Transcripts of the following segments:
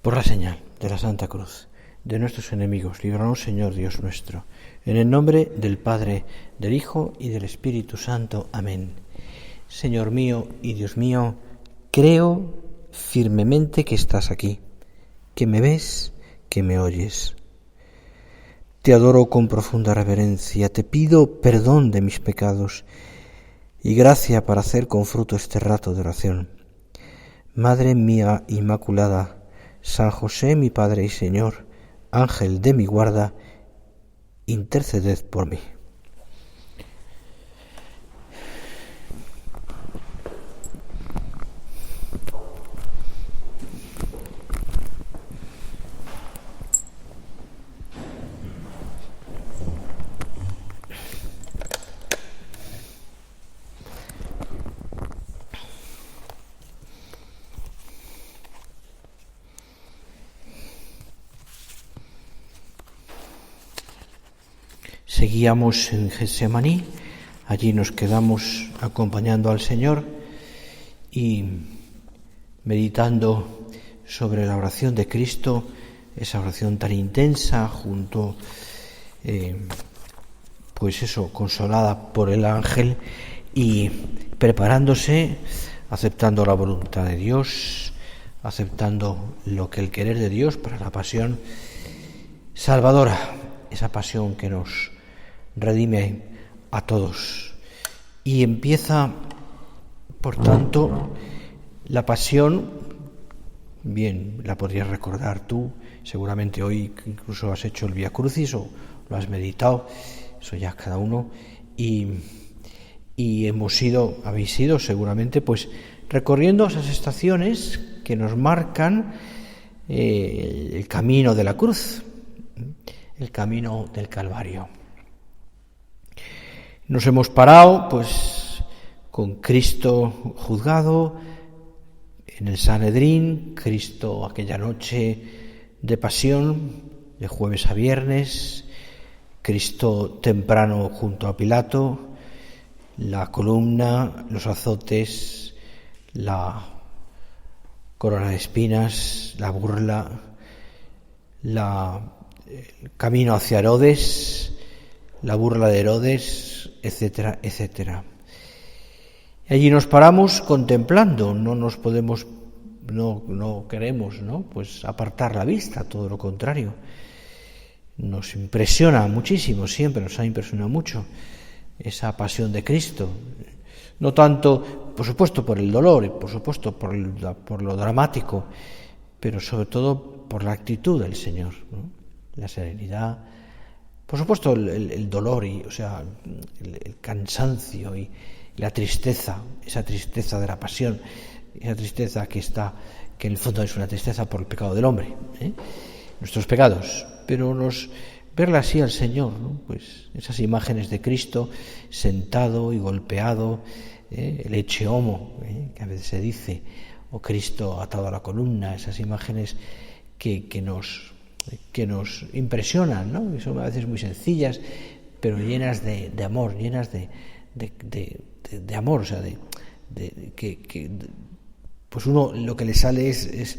Por la señal de la Santa Cruz de nuestros enemigos, líbranos, Señor Dios nuestro. En el nombre del Padre, del Hijo y del Espíritu Santo. Amén. Señor mío y Dios mío, creo firmemente que estás aquí, que me ves, que me oyes. Te adoro con profunda reverencia, te pido perdón de mis pecados y gracia para hacer con fruto este rato de oración. Madre mía Inmaculada, San José, mi Padre y Señor, Ángel de mi guarda, interceded por mí. Seguíamos en Getsemaní, allí nos quedamos acompañando al Señor y meditando sobre la oración de Cristo, esa oración tan intensa, junto, consolada por el ángel y preparándose, aceptando la voluntad de Dios, aceptando lo que el querer de Dios para la pasión salvadora, esa pasión que nos redime a todos. Y empieza, por tanto, la pasión. Bien, la podrías recordar tú, seguramente hoy incluso has hecho el Vía Crucis o lo has meditado, eso ya cada uno, y habéis ido seguramente pues recorriendo esas estaciones que nos marcan el camino de la cruz, el camino del Calvario. Nos hemos parado pues con Cristo juzgado en el Sanedrín, Cristo aquella noche de pasión, de jueves a viernes, Cristo temprano junto a Pilato, la columna, los azotes, la corona de espinas, la burla, el camino hacia Herodes, la burla de Herodes, etcétera, etcétera. Y allí nos paramos contemplando, no queremos, pues apartar la vista, todo lo contrario. Nos impresiona muchísimo, siempre nos ha impresionado mucho esa pasión de Cristo. No tanto, por supuesto, por el dolor, y por supuesto por lo dramático, pero sobre todo por la actitud del Señor, ¿no? La serenidad, por supuesto el dolor y, el cansancio y la tristeza, esa tristeza de la pasión, esa tristeza que en el fondo es una tristeza por el pecado del hombre, nuestros pecados, pero verla así al Señor, ¿no? Pues esas imágenes de Cristo sentado y golpeado, el ecce homo, que a veces se dice, o Cristo atado a la columna, esas imágenes que nos impresionan, ¿no? Que son a veces muy sencillas, pero llenas de amor, llenas de amor, pues uno lo que le sale es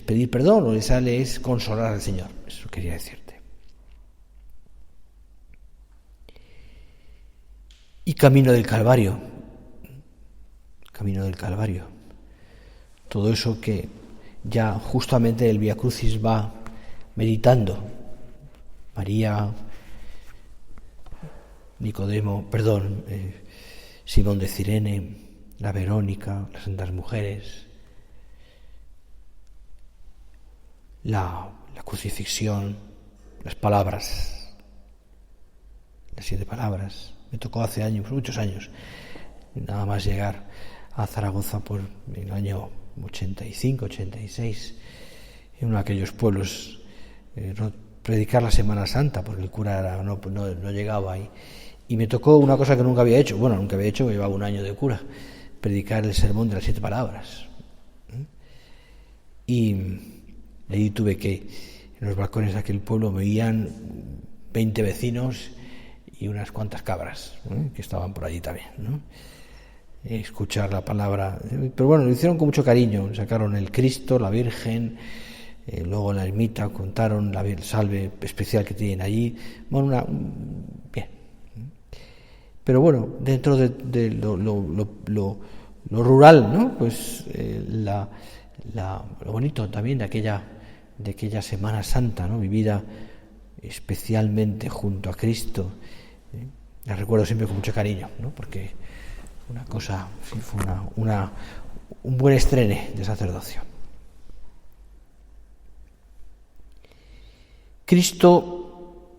pedir perdón, o le sale es consolar al Señor. Eso quería decirte. Y camino del Calvario. Todo eso que ya justamente el Vía Crucis va meditando. María, Simón de Cirene, la Verónica, las Santas Mujeres, la crucifixión, las palabras, las 7 palabras. Me tocó hace años, muchos años, nada más llegar a Zaragoza por el año 85, 86, en uno de aquellos pueblos, predicar la Semana Santa, porque el cura no llegaba ahí. Y me tocó una cosa que nunca había hecho, llevaba un año de cura, predicar el sermón de las 7 palabras. Y ahí tuve que, en los balcones de aquel pueblo, me oían 20 vecinos y unas cuantas cabras, que estaban por allí también, ¿no? Escuchar la palabra. Pero bueno, lo hicieron con mucho cariño, sacaron el Cristo, la Virgen, luego en la ermita contaron el salve especial que tienen allí. Bueno, bien. Pero bueno, dentro de lo rural, ¿no? Pues lo bonito también de aquella Semana Santa, ¿no? Vivida especialmente junto a Cristo. La recuerdo siempre con mucho cariño, ¿no? Porque una cosa, sí, fue un buen estrene de sacerdocio. Cristo,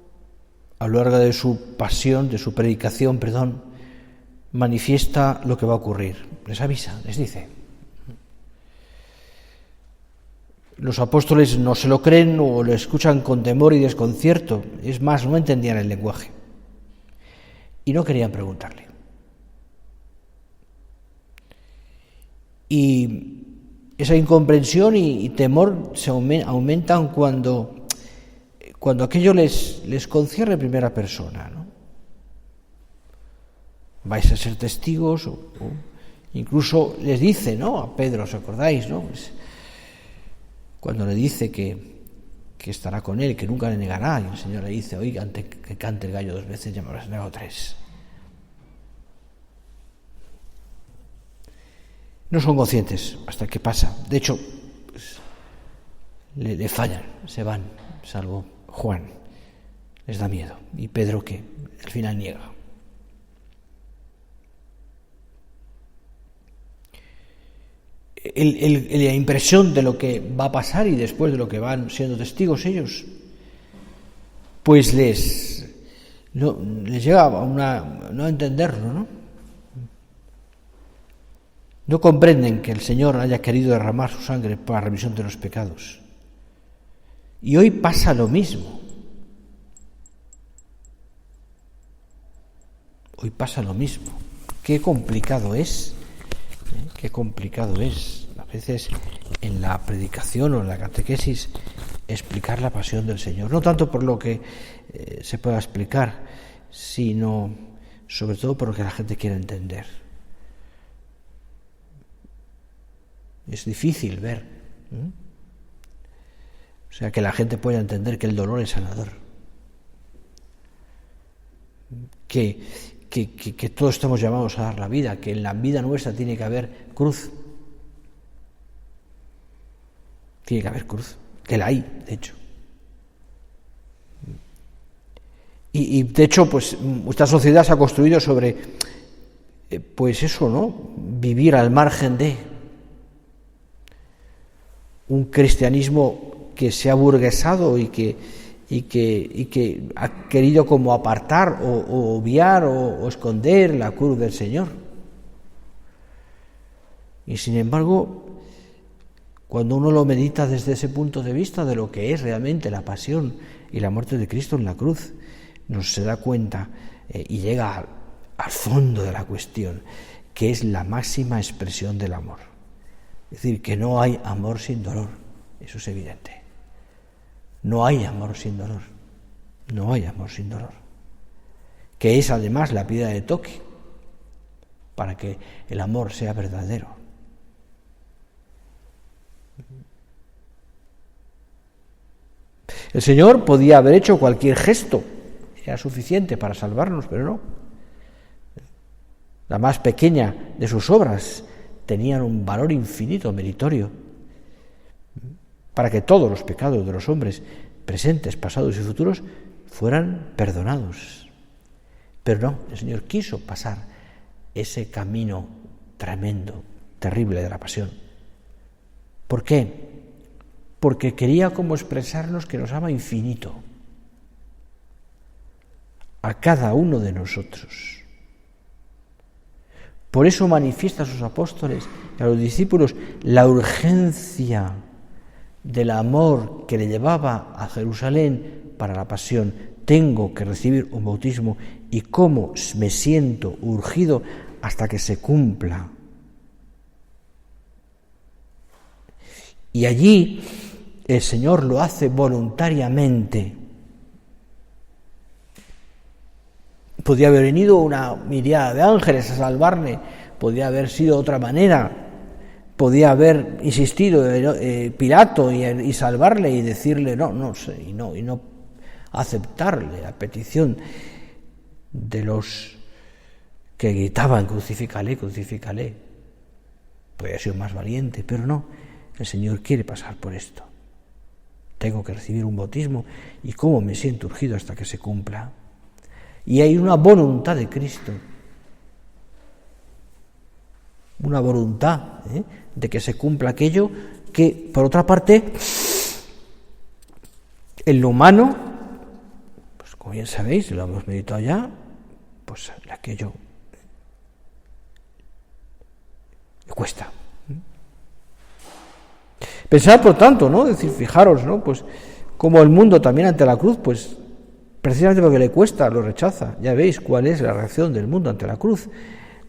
a lo largo de su pasión, de su predicación, manifiesta lo que va a ocurrir. Les avisa, les dice. Los apóstoles no se lo creen o lo escuchan con temor y desconcierto. Es más, no entendían el lenguaje. Y no querían preguntarle. Y esa incomprensión y temor se aumentan cuando aquello les concierne en primera persona, ¿no? Vais a ser testigos, o incluso les dice, ¿no? A Pedro, ¿os acordáis, no? Pues, cuando le dice que estará con él, que nunca le negará, y el Señor le dice, oiga, antes que cante el gallo 2 veces, ya me habrás negado 3. No son conscientes hasta que pasa. De hecho, pues, le fallan, se van, salvo Juan. Les da miedo. Y Pedro, que al final niega. La impresión de lo que va a pasar y después de lo que van siendo testigos ellos, pues les llega a no entenderlo, ¿no? No comprenden que el Señor haya querido derramar su sangre para la remisión de los pecados. Y hoy pasa lo mismo. Hoy pasa lo mismo. Qué complicado es. Qué complicado es. A veces en la predicación o en la catequesis explicar la pasión del Señor. No tanto por lo que se pueda explicar, sino sobre todo por lo que la gente quiere entender. Es difícil ver. O sea, que la gente pueda entender que el dolor es sanador. Que todos estamos llamados a dar la vida, que en la vida nuestra tiene que haber cruz. Tiene que haber cruz, que la hay, de hecho. Y de hecho, pues, esta sociedad se ha construido sobre, pues eso, ¿no? Vivir al margen de un cristianismo que se ha burguesado y que ha querido como apartar o obviar o esconder la cruz del Señor. Y sin embargo, cuando uno lo medita desde ese punto de vista de lo que es realmente la pasión y la muerte de Cristo en la cruz, nos se da cuenta y llega al fondo de la cuestión, que es la máxima expresión del amor. Es decir, que no hay amor sin dolor, eso es evidente. No hay amor sin dolor, no hay amor sin dolor. Que es además la piedra de toque para que el amor sea verdadero. El Señor podía haber hecho cualquier gesto, era suficiente para salvarnos, pero no. La más pequeña de sus obras tenían un valor infinito, meritorio, para que todos los pecados de los hombres, presentes, pasados y futuros, fueran perdonados. Pero no, el Señor quiso pasar ese camino tremendo, terrible de la pasión. ¿Por qué? Porque quería como expresarnos que nos ama infinito a cada uno de nosotros. Por eso manifiesta a sus apóstoles y a los discípulos la urgencia del amor que le llevaba a Jerusalén para la pasión. Tengo que recibir un bautismo y cómo me siento urgido hasta que se cumpla. Y allí el Señor lo hace voluntariamente. Podría haber venido una mirada de ángeles a salvarme, podría haber sido de otra manera, podía haber insistido Pilato y salvarle y decirle no sé, y no aceptarle la petición de los que gritaban crucifícale, crucifícale. Podría haber sido más valiente, pero no, el Señor quiere pasar por esto. Tengo que recibir un bautismo y cómo me siento urgido hasta que se cumpla. Y hay una voluntad de Cristo, una voluntad de que se cumpla aquello que, por otra parte, en lo humano, pues como bien sabéis, lo hemos meditado ya, pues aquello le cuesta. Pensad, por tanto, ¿no? Es decir, fijaros, ¿no? Pues como el mundo también ante la cruz, pues precisamente porque le cuesta, lo rechaza. Ya veis cuál es la reacción del mundo ante la cruz.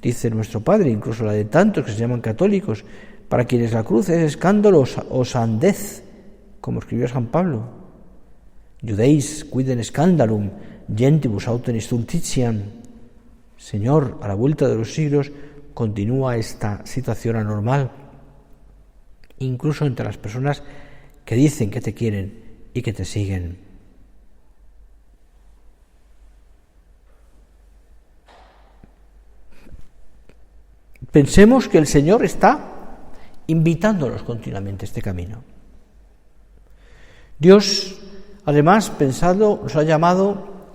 Dice nuestro Padre, incluso la de tantos que se llaman católicos, para quienes la cruz es escándalo o sandez, como escribió San Pablo. Judeis quidem scandalum, gentibus autem stultitiam. Señor, a la vuelta de los siglos continúa esta situación anormal, incluso entre las personas que dicen que te quieren y que te siguen. Pensemos que el Señor está invitándonos continuamente a este camino. Dios, además, pensadlo, nos ha llamado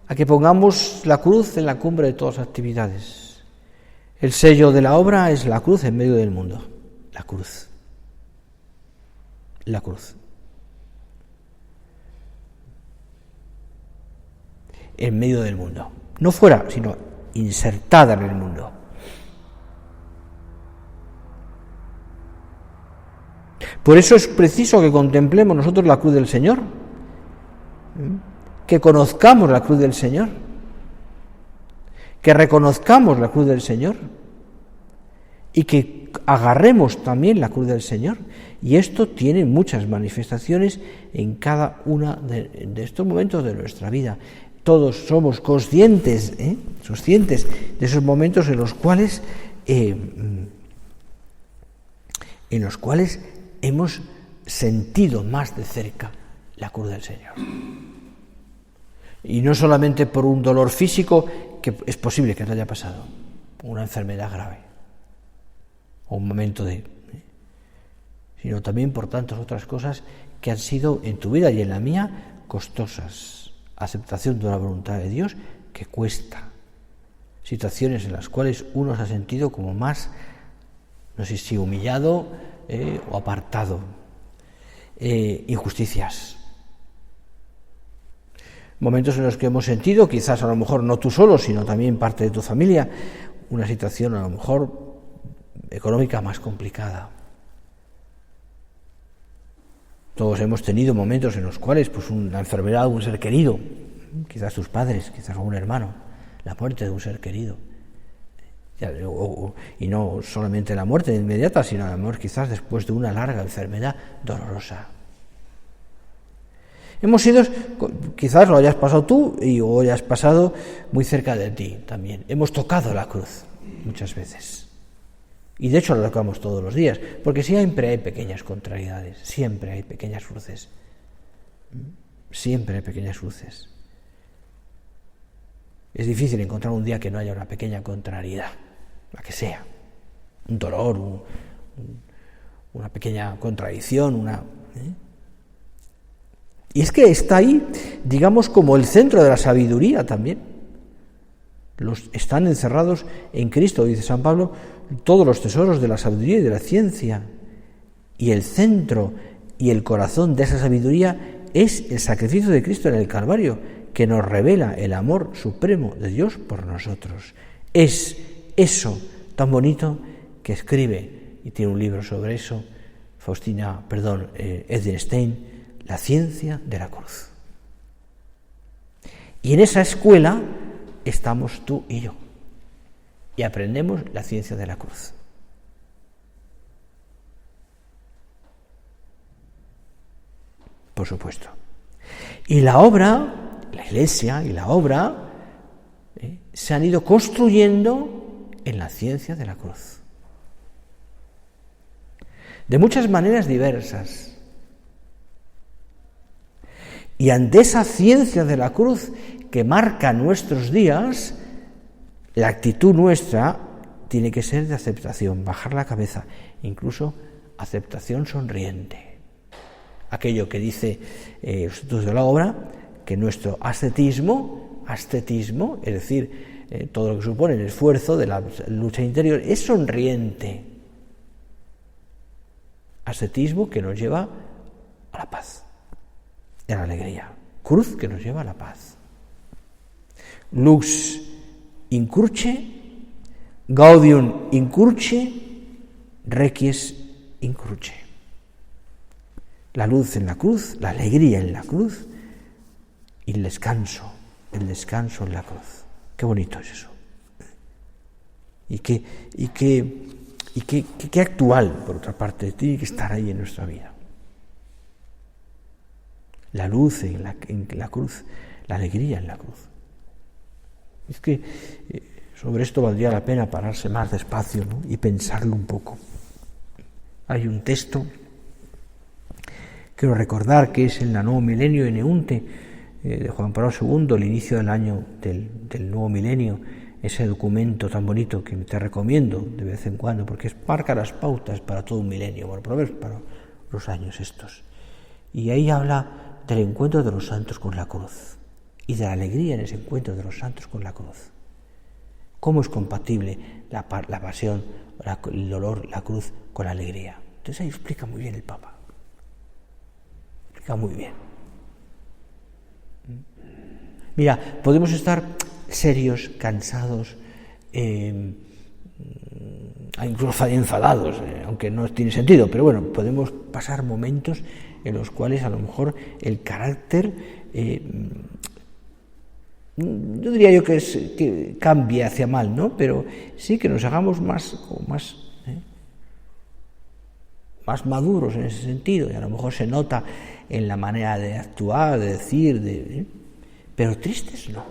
a que pongamos la cruz en la cumbre de todas las actividades. El sello de la obra es la cruz en medio del mundo. La cruz. La cruz. En medio del mundo. No fuera, sino insertada en el mundo. Por eso es preciso que contemplemos nosotros la cruz del Señor, que conozcamos la cruz del Señor, que reconozcamos la cruz del Señor y que agarremos también la cruz del Señor. Y esto tiene muchas manifestaciones en cada uno de estos momentos de nuestra vida. Todos somos conscientes de esos momentos en los cuales hemos sentido más de cerca la cruz del Señor. Y no solamente por un dolor físico, que es posible que te haya pasado, una enfermedad grave, o un momento sino también por tantas otras cosas que han sido en tu vida y en la mía costosas. Aceptación de la voluntad de Dios que cuesta. Situaciones en las cuales uno se ha sentido como más, no sé si humillado o apartado. Injusticias. Momentos en los que hemos sentido, quizás a lo mejor no tú solo, sino también parte de tu familia, una situación a lo mejor económica más complicada. Todos hemos tenido momentos en los cuales, pues, una enfermedad de un ser querido, quizás tus padres, quizás un hermano, la muerte de un ser querido. Y no solamente la muerte inmediata, sino a lo mejor quizás después de una larga enfermedad dolorosa. Hemos sido, quizás lo hayas pasado tú o hayas pasado muy cerca de ti también. Hemos tocado la cruz muchas veces. Y de hecho la tocamos todos los días, porque siempre hay pequeñas contrariedades, siempre hay pequeñas cruces. Siempre hay pequeñas cruces. Es difícil encontrar un día que no haya una pequeña contrariedad, la que sea. Un dolor, una pequeña contradicción, Y es que está ahí, digamos, como el centro de la sabiduría también. Están encerrados en Cristo, dice San Pablo, todos los tesoros de la sabiduría y de la ciencia. Y el centro y el corazón de esa sabiduría es el sacrificio de Cristo en el Calvario, que nos revela el amor supremo de Dios por nosotros. Es eso tan bonito que escribe, y tiene un libro sobre eso, Edwin Stein, La ciencia de la cruz. Y en esa escuela estamos tú y yo, y aprendemos la ciencia de la cruz. Por supuesto. Y la obra, la Iglesia y la obra, se han ido construyendo en la ciencia de la cruz. de muchas maneras diversas. Y ante esa ciencia de la cruz que marca nuestros días, la actitud nuestra tiene que ser de aceptación, bajar la cabeza, incluso aceptación sonriente. Aquello que dice los Estatutos de la Obra, que nuestro ascetismo, es decir, todo lo que supone el esfuerzo de la lucha interior, es sonriente. Ascetismo que nos lleva a la paz, a la alegría. Cruz que nos lleva a la paz. Lux incurce, gaudium incurce, requies incurce. La luz en la cruz, la alegría en la cruz y el descanso en la cruz. Qué bonito es eso. Y qué actual, por otra parte, tiene que estar ahí en nuestra vida. La luz en la cruz, la alegría en la cruz. Es que sobre esto valdría la pena pararse más despacio, ¿no? Y pensarlo un poco. Hay un texto, quiero recordar que es en la Nuevo Milenio en Eunte, de Juan Pablo II, el inicio del año del Nuevo Milenio, ese documento tan bonito que te recomiendo de vez en cuando, porque marca las pautas para todo un milenio, bueno, por lo menos para los años estos. Y ahí habla del encuentro de los santos con la cruz y de la alegría en ese encuentro de los santos con la cruz. ¿Cómo es compatible la pasión, el dolor, la cruz con la alegría? Entonces ahí explica muy bien el Papa. Explica muy bien. Mira, podemos estar serios, cansados, incluso enfadados, aunque no tiene sentido, pero bueno, podemos pasar momentos en los cuales a lo mejor el carácter, no diría yo que cambie hacia mal, ¿no? Pero sí que nos hagamos más maduros en ese sentido, y a lo mejor se nota en la manera de actuar, de decir, pero tristes no.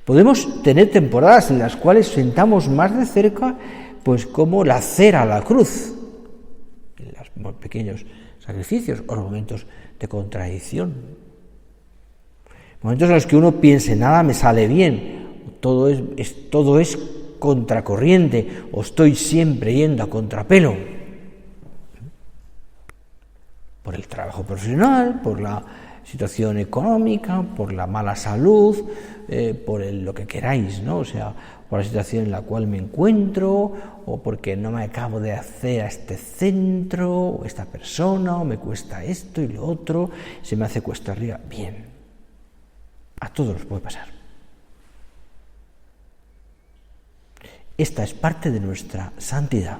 Podemos tener temporadas en las cuales sentamos más de cerca, pues como la cera a la cruz, los pequeños sacrificios o los momentos de contradicción. Momentos en los que uno piense, nada me sale bien, todo es contracorriente, o estoy siempre yendo a contrapelo. Por el trabajo profesional, por la situación económica, por la mala salud, por lo que queráis, ¿no? O sea, por la situación en la cual me encuentro, o porque no me acabo de hacer a este centro, o esta persona, o me cuesta esto y lo otro, se me hace cuesta arriba. Bien, a todos nos puede pasar. Esta es parte de nuestra santidad.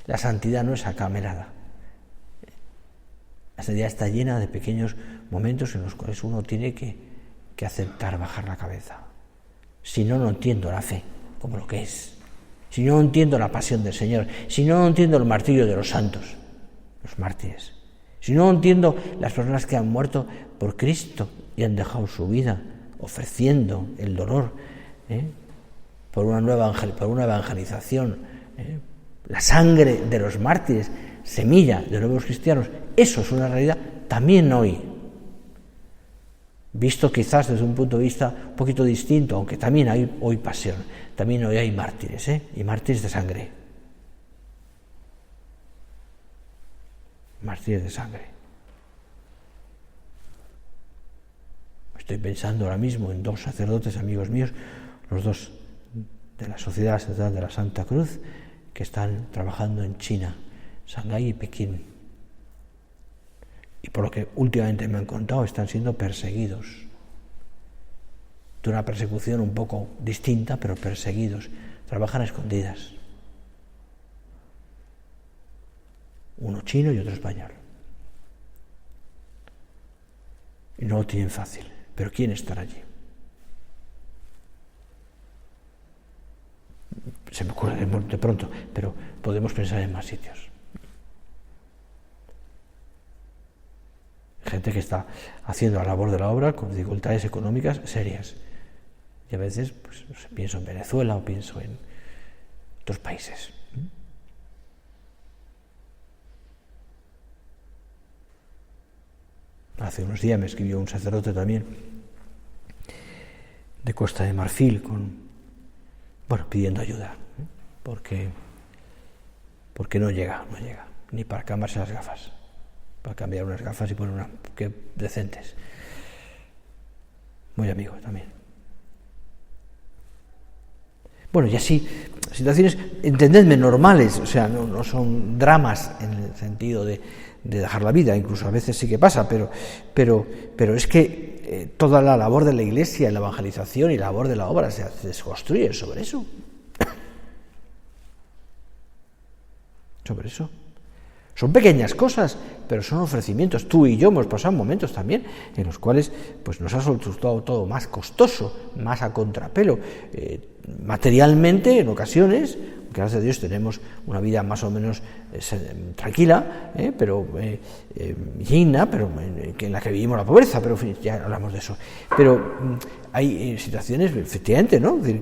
La santidad no es acamerada. La santidad está llena de pequeños momentos en los cuales uno tiene que aceptar, bajar la cabeza. Si no, no entiendo la fe como lo que es. Si no entiendo la pasión del Señor. Si no entiendo el martirio de los santos, los mártires. Si no entiendo las personas que han muerto por Cristo y han dejado su vida ofreciendo el dolor por una evangelización, la sangre de los mártires, semilla de nuevos cristianos, eso es una realidad también hoy, visto quizás desde un punto de vista un poquito distinto, aunque también hay hoy pasión, también hoy hay mártires, y mártires de sangre. Mártires de sangre. Estoy pensando ahora mismo en dos sacerdotes amigos míos, los dos de la Sociedad Sacerdotal de la Santa Cruz, que están trabajando en China, Shanghái y Pekín. Y por lo que últimamente me han contado, están siendo perseguidos. De una persecución un poco distinta, pero perseguidos. Trabajan a escondidas. Uno chino y otro español. Y no lo tienen fácil. Pero ¿quién estará allí? Se me ocurre de pronto, pero podemos pensar en más sitios. Gente que está haciendo la labor de la obra con dificultades económicas serias. Y a veces pues, pienso en Venezuela o pienso en otros países. Hace unos días me escribió un sacerdote también de Costa de Marfil pidiendo ayuda, porque no llega ni para cambiarse las gafas, para cambiar unas gafas y poner unas que decentes. Muy amigo también. Bueno, y así, situaciones, entendedme, normales, o sea, no son dramas en el sentido de dejar la vida, incluso a veces sí que pasa, pero es que toda la labor de la Iglesia, la evangelización y la labor de la obra se construye sobre eso. Sobre eso. Son pequeñas cosas, pero son ofrecimientos. Tú y yo hemos pasado momentos también en los cuales pues, nos ha resultado todo más costoso, más a contrapelo. Materialmente, en ocasiones, gracias a Dios tenemos una vida más o menos tranquila, pero digna, pero en la que vivimos la pobreza, pero en fin, ya hablamos de eso. Pero hay situaciones, efectivamente, ¿no? Es decir,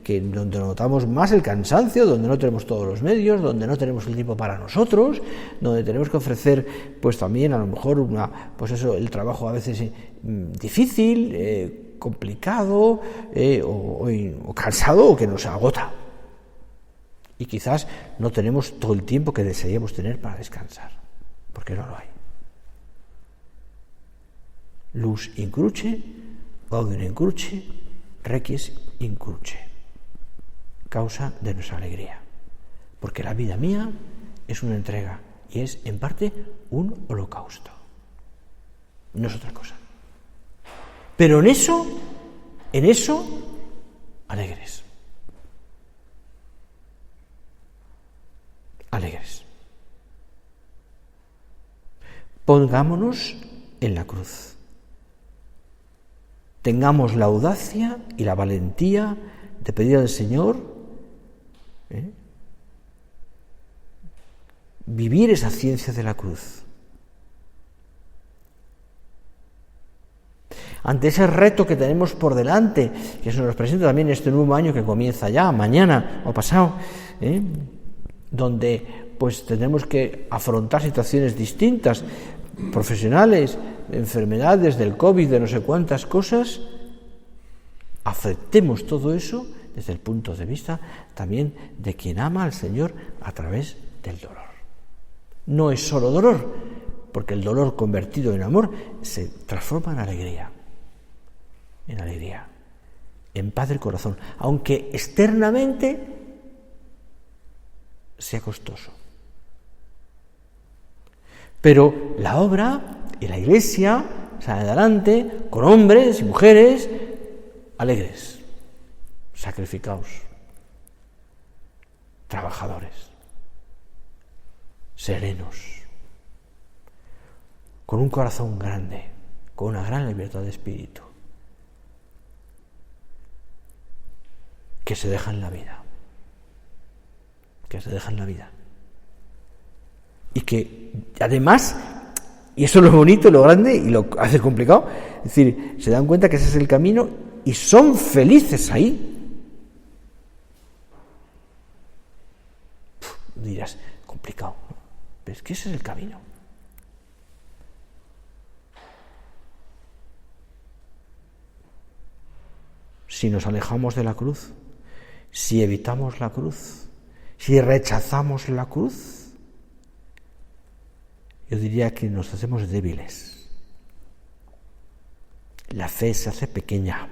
que donde notamos más el cansancio, donde no tenemos todos los medios, donde no tenemos el tiempo para nosotros, donde tenemos que ofrecer, pues también a lo mejor el trabajo a veces difícil, complicado, o cansado, o que nos agota. Y quizás no tenemos todo el tiempo que desearíamos tener para descansar, porque no lo hay. Lux in cruce, gaudium in cruce, requies in cruce. Causa de nuestra alegría. Porque la vida mía es una entrega y es, en parte, un holocausto. No es otra cosa. Pero en eso, alegres. Alegres. Pongámonos en la cruz. Tengamos la audacia y la valentía de pedir al Señor vivir esa ciencia de la cruz. Ante ese reto que tenemos por delante, que se nos presenta también este nuevo año que comienza ya, mañana o pasado, donde pues tenemos que afrontar situaciones distintas, profesionales, enfermedades del COVID, de no sé cuántas cosas, aceptemos todo eso desde el punto de vista también de quien ama al Señor a través del dolor. No es solo dolor, porque el dolor convertido en amor se transforma en alegría, en paz del corazón, aunque externamente sea costoso. Pero la obra y la Iglesia sale adelante con hombres y mujeres alegres, sacrificados, trabajadores, serenos, con un corazón grande, con una gran libertad de espíritu, que se dejan la vida. Y que además, y eso es lo bonito, lo grande y lo hace complicado, es decir, se dan cuenta que ese es el camino y son felices ahí. Dirás, complicado, ¿no? Pero es que ese es el camino. Si nos alejamos de la cruz, si evitamos la cruz, si rechazamos la cruz, yo diría que nos hacemos débiles. La fe se hace pequeña.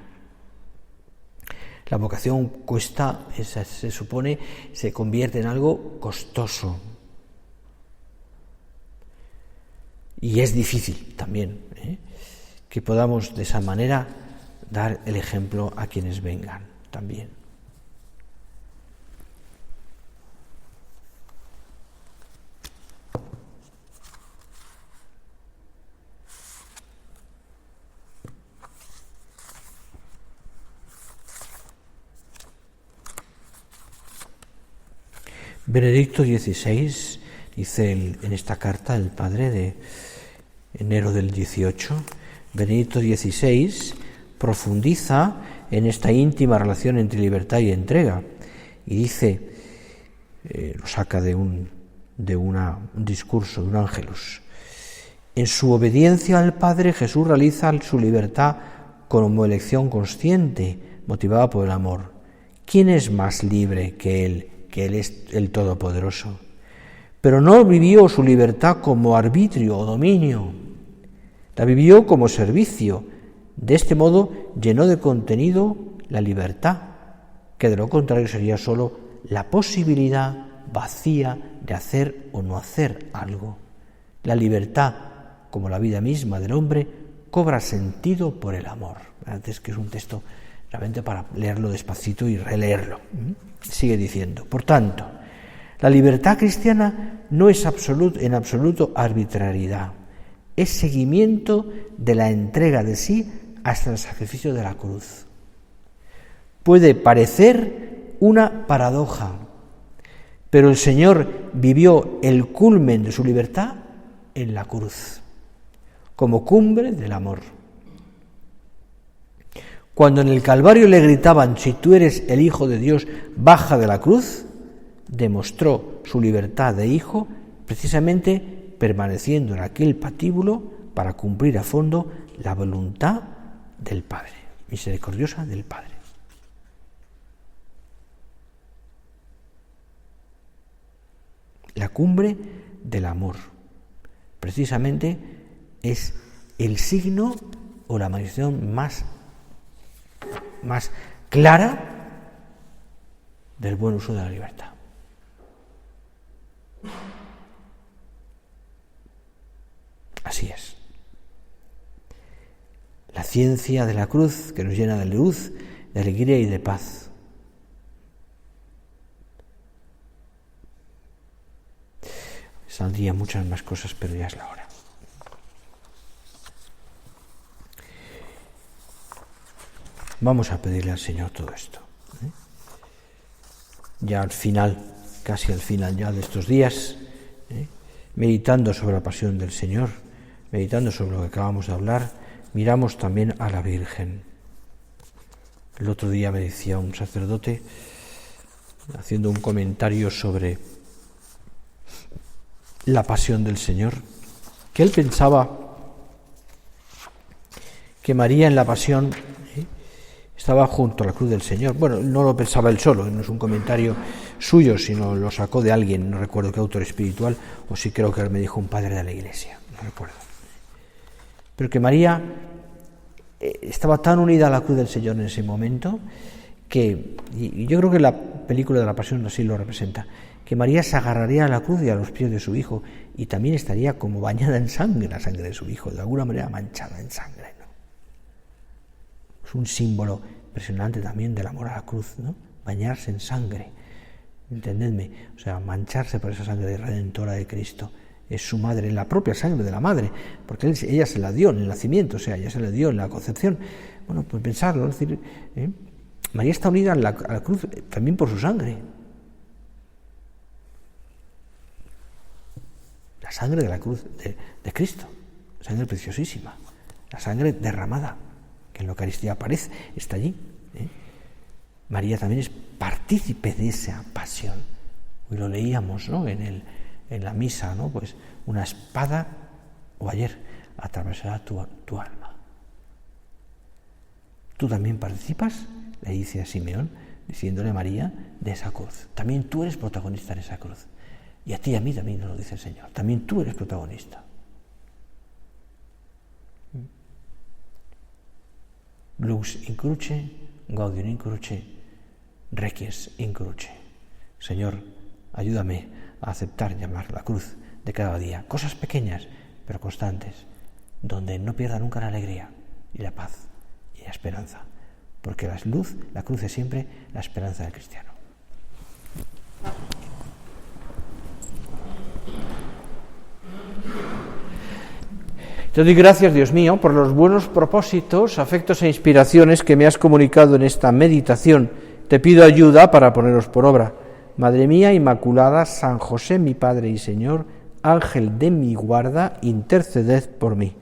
La vocación cuesta, se supone, se convierte en algo costoso. Y es difícil también que podamos de esa manera dar el ejemplo a quienes vengan también. Benedicto XVI dice en esta carta, el padre de enero del 18, Benedicto XVI profundiza en esta íntima relación entre libertad y entrega. Y dice, lo saca de un discurso, de un ángelus. En su obediencia al Padre, Jesús realiza su libertad como elección consciente, motivada por el amor. ¿Quién es más libre que Él? Que Él es el Todopoderoso. Pero no vivió su libertad como arbitrio o dominio, la vivió como servicio. De este modo llenó de contenido la libertad, que de lo contrario sería solo la posibilidad vacía de hacer o no hacer algo. La libertad, como la vida misma del hombre, cobra sentido por el amor. Es que es un texto realmente para leerlo despacito y releerlo. Sigue diciendo, por tanto, la libertad cristiana no es en absoluto arbitrariedad, es seguimiento de la entrega de sí hasta el sacrificio de la cruz. Puede parecer una paradoja, pero el Señor vivió el culmen de su libertad en la cruz, como cumbre del amor. Cuando en el Calvario le gritaban, si tú eres el Hijo de Dios, baja de la cruz, demostró su libertad de hijo precisamente permaneciendo en aquel patíbulo para cumplir a fondo la voluntad del Padre, misericordiosa del Padre. La cumbre del amor, precisamente, es el signo o la manifestación más clara del buen uso de la libertad. Así es. La ciencia de la cruz que nos llena de luz, de alegría y de paz. Saldrían muchas más cosas, pero ya es la hora. Vamos a pedirle al Señor todo esto. Ya al final, casi al final ya de estos días, meditando sobre la pasión del Señor, meditando sobre lo que acabamos de hablar, miramos también a la Virgen. El otro día me decía un sacerdote, haciendo un comentario sobre la pasión del Señor, que él pensaba que María en la pasión estaba junto a la cruz del Señor. Bueno, no lo pensaba él solo, no es un comentario suyo, sino lo sacó de alguien, no recuerdo qué autor espiritual, o sí creo que me dijo un padre de la Iglesia, no recuerdo. Pero que María estaba tan unida a la cruz del Señor en ese momento, que, y yo creo que la película de la Pasión así lo representa, que María se agarraría a la cruz y a los pies de su Hijo, y también estaría como bañada en sangre, la sangre de su Hijo, de alguna manera manchada en sangre, ¿no? Es un símbolo impresionante también del amor a la cruz, ¿no? Bañarse en sangre, entendedme, o sea, mancharse por esa sangre redentora de Cristo. Es su madre, la propia sangre de la madre, porque ella se la dio en el nacimiento, o sea, ella se la dio en la concepción. Bueno, pues pensarlo, es decir, María está unida a la cruz también por su sangre. La sangre de la cruz de Cristo, sangre preciosísima, la sangre derramada, que en la Eucaristía aparece, está allí. María también es partícipe de esa pasión. Hoy lo leíamos, ¿no?, en la misa, ¿no? Pues una espada, o ayer, atravesará tu alma. Tú también participas, le dice a Simeón, diciéndole a María, de esa cruz. También tú eres protagonista en esa cruz. Y a ti y a mí también nos lo dice el Señor. También tú eres protagonista. Lux in cruce, gaudium in cruce, requies in cruce. Señor, ayúdame a aceptar llamar la cruz de cada día. Cosas pequeñas, pero constantes, donde no pierda nunca la alegría y la paz y la esperanza. Porque la cruz es siempre la esperanza del cristiano. Te doy gracias, Dios mío, por los buenos propósitos, afectos e inspiraciones que me has comunicado en esta meditación. Te pido ayuda para ponerlos por obra. Madre mía Inmaculada, San José, mi Padre y Señor, Ángel de mi guarda, interceded por mí.